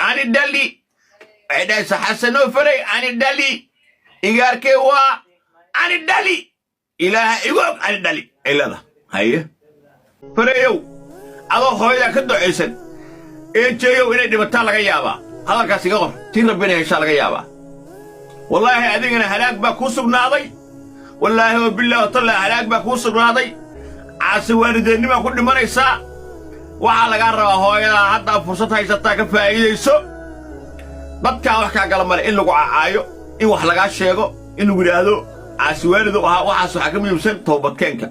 أنا دلي عيدا حسنو فري أنا دلي إيجاركي وا أنا دلي إله إيجوك أنا دلي إلا ده هاي فريو أبو خويا كدو عيسن إنتيو إني دبتال لغا يابا هذا كاسي غور تين ربنا إن شاء الله يابا والله أدينا هلاك باكوسب ناضي والله وبالله طلع هلاك باكوسب ناضي عاسي والديني ما كل مريسا waxaa laga rabaa hooyada hadda fursad haysata ka faa'iideyso dadka wax ka gala male in lagu caayo in wax laga sheego in lagu yiraahdo caasiwaalidu waxaas waxa ka muhiimsan toobadkeenka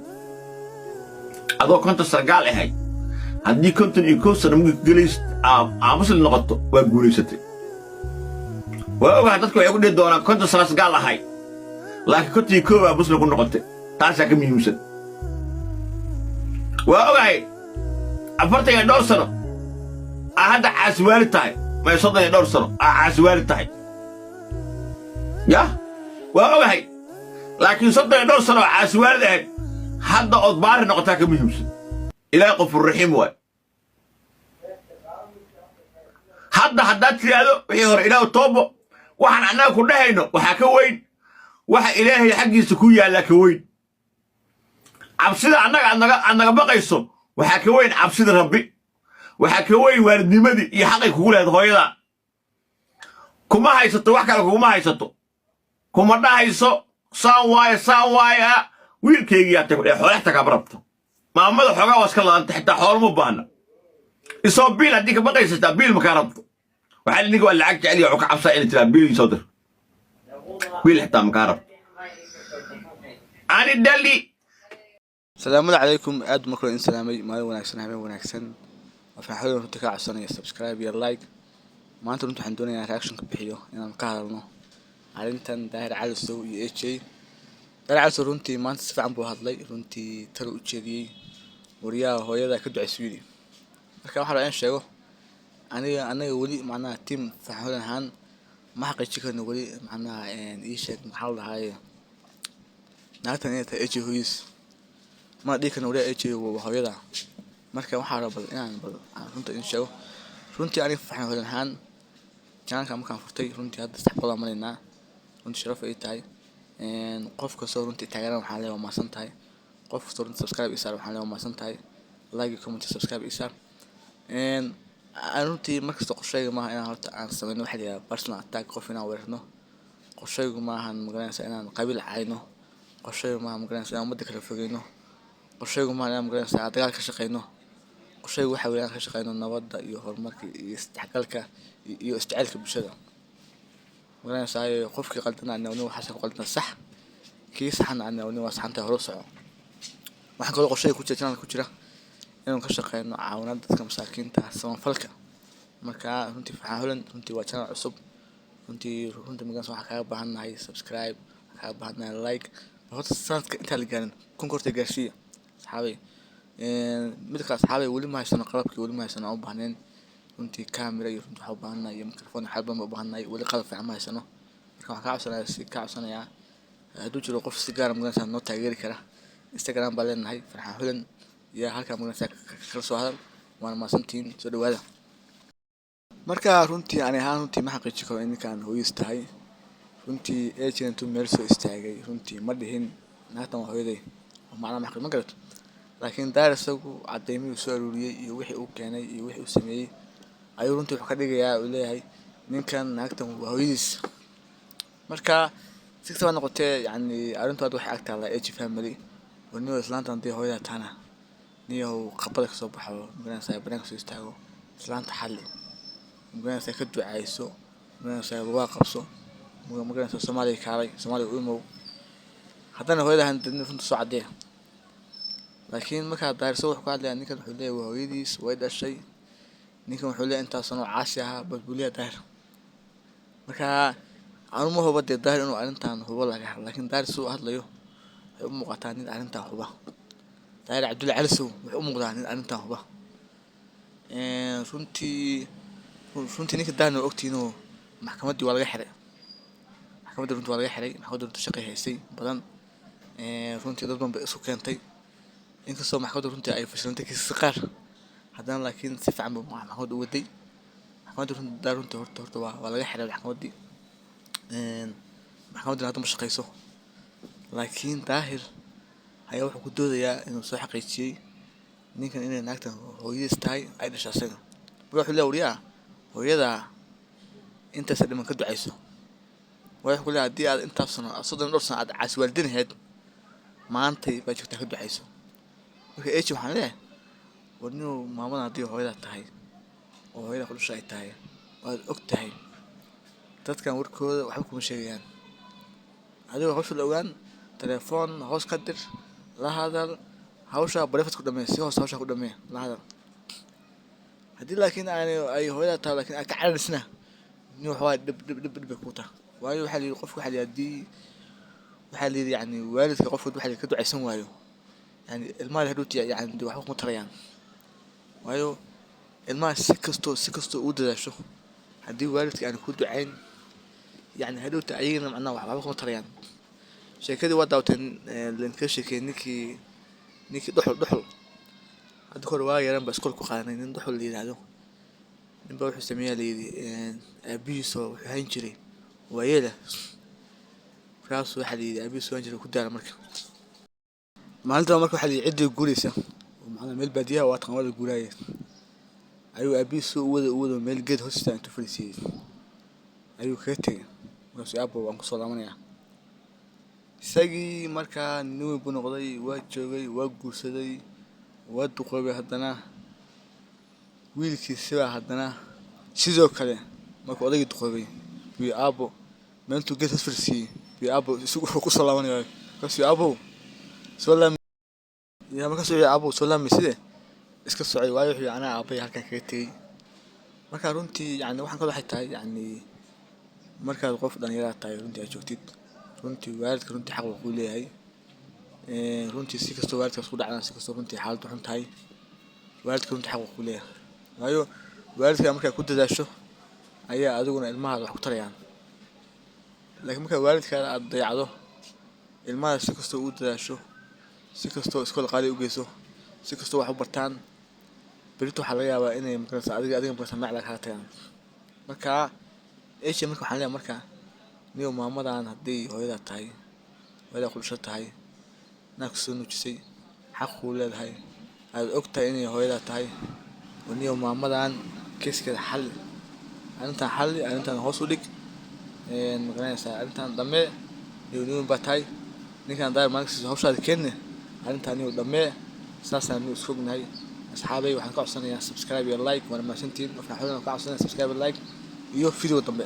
adoo konta sargaal ahay haddii konton iyo koob sano mugdi galeys muslim noqoto waa guuleysatay waa ogahay dadku waxay ku dhihi doonaan konta sargaal ahay laakiin konton iyo koob muslim ku noqotay taasaa ka muhiimsan waa ogahay أفرت يا دور سنة هذا عسوال تاي ما يصدق يا دور سنة عسوال تاي يا وهاي لكن صدق يا دور سنة عسوال ده هذا أضبار نقطة كميوس إلى قف الرحيم واي هذا حدات لي هذا يهر إلى الطوب وحن عنا كلنا هنا وحكوين وح إلهي حقي سكويا لكوين عبسيد عنك بقى يصب وحكوين عبسيد ربي وحكوين والدنمدي يحقق كل هذا هويدا كما هيسطو وحكا كما هيسطو كما دا هيسو سان واي ويل كيغي اتكو خولحتا كبربتو مامدا خوغا واسكلا انت حتى خول ما باهنا اسو بيل اديك بقيستا بيل مكاربتو waxa niga waa lacag jecel iyo ka cabsa in tira biil soo dir biil xitaa makaarab ani dali السلام عليكم أد مكرو إن سلامي ما وناكسن هم وناكسن وفرحوا إنكم تكعسون يا سبسكرايب يا لايك ما أنتم حندوني يا رياكشن كبحيو أنا مكهرنا على أنت داير على السو يأتي داير على السو رنتي ما أنت سفع بو هذلي رنتي تلو تشدي وريا هو يدا كدو عسويني لكن واحد رأينا شيء أنا ولي معنا تيم فرحوا هان ما حقيقة إنه ولي معنا يعني إيش محل هاي نعتني تأجي هويس ما ديك أنا ولا أجي وهويدا مركب وحارب يعني رنت إن شاء الله رنت يعني فحنا هذا الحين كان مكان فرتي رنت هذا استحق الله مالنا رنت شرف إيه تاي قف كسر رنت تعالى وحالي وما سنتاي قف كسر رنت سبسكرايب إسار وحالي وما سنتاي لايك كومنت سبسكرايب إسار رنت مركز تقشيء ما أنا هرت عن سمين واحد يا برسنا أتاك قفنا ورثنا قشيء ما هن مقرن سأنا قبل عينه قشيء ما مقرن سأنا مدك رفقينه qorsheegu ma aan garanaysaa dagaal ka shaqeyno qorsheegu waxa weeyaan ka shaqeyno nabadda iyo horumarka iyo isdhexgalka iyo isjecelka bulshada garanaysaa qofkii qaldan aan waxa sax qaldan sax kii saxan aan waa saxanta hore soco waxa kale qorsheegu ku jira inaan ka shaqeyno caawinada dadka masaakiinta samafalka marka runtii faahfaahin runtii waa channel cusub runtii magan waxa kaaga baahanahay subscribe kaaga baahanahay like horta sanadka inta la gaarin kun korta gaarsiiya صحابي مدك أصحابي ولي ما يسنا قربك ولي ما يسنا أبوهنين وانتي كاميرا يفرنتو حبهنا يا ميكروفون حربا أبوهنا ولي قلب في عما يسنا كم كعب سنة يا هدوش لو قف سيجارة مقدن سنة نوت تغيير كره إنستغرام بالين هاي فرحان هلن يا هالك مقدن ساك خلصوا هذا وأنا ما سنتين سودو هذا مركا رنتي يعني ها رنتي ما حقيقة كو إني كان هو يستحي رنتي إيش أنتم ميرسو استحي رنتي مدهين نهتم هو يدي ومعنا محقق ما قلت لكن دارسه عديمي وسؤالي يوحي أوكاني يوحي وسمي أيورون تحكي يا ولاهي من كان نكتم وهويس مركا سكتوا أنا قلت يعني أرنتو أدوح أكتر على إيش فاميلي ونيو إسلانتا عندي هويدا تانا نيو قبلك صباح ومقرن سايبرنك سيستاغو إسلانتا حلي مقرن سايكدو عايسو مقرن سايبواقبسو مقرن سايب سومالي كاري سومالي أمو حتى أنا هويدا هندني فنتو سعديه لكن ما كان داير سوى حكوا على نيكا الحلية وهويديس ويدا الشيء نيكا الحلية أنت صنع عاشها بقوليها داير ما كان أنا ما هو بدي داير إنه أنت هو لكن داير سوى هذا ليه أم قطعني أنت هو داير عبد الله علسو أم قطعني أنت هو شنتي نيكا داير إنه أختي إنه محكمة دي ولا حرق محكمة دي ولا حرق محكمة دي تشقي هيسي بدن شنتي ضد من بقصو كانتي inkastoo maxkamaddu runtii ay fashilantay kiisas qaar haddana laakiin si fiican buu maxkamadda u waday. maxkamadda runtii horta waa laga xiray maxkamaddii. maxkamaddina hadda ma shaqeyso, laakiin daahir ayaa wuxuu ku doodayaa inuu soo xaqiijiyey ninkan inay naagtan hooyadiis tahay ay dhashay asaga. marka wuxuu leeyahay wariyaha hooyadaa intaas dhiman ka duceyso. wuxuu ku leeyahay haddii aad intaas sano 32 sano aad caasi waalidin ahayd maantay baa joogtaa ka duceyso. marka eeji waxaan leeyahay war ninuu maamadan haddii hooyadaa tahay oo hooyada ku dhashay ay tahay waad og tahay, dadkan warkooda waxba kuma sheegayaan. adigoo hawsha la ogaan telefoon hoos ka dir, la hadal, hawsha barefad ku dhamee, si hoos hawsha ku dhamee, la hadal. haddii laakiin ay hooyada tahay laakiin ay ka cararisna nin waxa waaye dhib bay ku tahay. waayo waxaa layidhi qofka waxaa layidhi haddii waxaa layidhi yani waalidka qofka waxaa layidhi ka duceysan waayo yani ilmaha hadhuuti yani dee waxba kuma tarayaan. waayo ilmaha si kastoo ugu dadaasho haddii waalidka aan ku ducayn yani hadhuuti ayagana macnaha waxba kuma tarayaan. sheekadii waa daawateen lainkaga sheekeeyey ninkii dhuxul hadda kahor waa yaran baa iskool ku qaadanay nin dhuxul la yidhaahdo. ninbaa wuxuu sameeyaa layidhi aabihiisoo wuxuu hayn jiray waayeela, markaasuu waxaa layidhi aabihiis waan jiray ku daala. maalintaa marka waxaa layidhi ciddii guuraysa oo macnaha meel baadiyaha waa taqan wada guuraaya ayuu aabihiis u wado meel geed hoostiisa intuu fadhiisiiyey ayuu kaga tegay. markaasuu aabbo waan kusoo laabanayaa. isagii markaa nin weyn buu noqday, waa joogay, waa guursaday, waa duqoobay. haddana wiilkiisibaa haddana sidoo kale markuu odaygii duqoobay buu aabbo meentuu geed hoos fadhiisiiyey buu aabbo isagu wuxuu kusoo laabanaya. markaasuu aabbow soo laami markaasuu aabbow soo laami side iska socday. waayo wuxuu anaa aabbay halkan kaga tegey. marka runtii yani waxaan kaloo waxay tahay yani markaad qof dhalinyarada tahay runtii aad joogtid runtii waalidka runtii xaq wuxuu leeyahay. runtii si kastoo waalidkaas ku dhacdaan si kastoo runtii xaaladdu xun tahay waalidka runtii xaq wuxuu leeyahay. waayo waalidka markaa ku dadaasho ayaa adiguna ilmahaada wax ku tarayaan. laakiin markaa waalidkaada aad dayacdo ilmahaada si kastoo ugu dadaasho, si kastoo iskool qaali u geyso, si kastoo wax u bartaan, berito waxaa laga yaabaa inay magarasa adiga magarasa macla kaga tagaan. marka eesha marka waxaan leeyahay marka niyow maamadan haddii hooyadaa tahay hooyadaa ku dhasho tahay naag soo nuujisay xaq kuu leedahay aad og tahay inay hooyadaa tahay niyow maamadan keeskeeda xalli, arrintan hoos u dhig. magaranaysaa arrintan dhammee niyow nin weyn baa tahay ninkan daahir maalinkiisa hawshaada keenne arrintan niyow dhammee. saasaan niyow isku ognahay. asxaabay waxaan ka codsanayaa subscribe iyo like waana mahadsantihiin. waxaan ka codsanayaa subscribe iyo like iyo video dambe.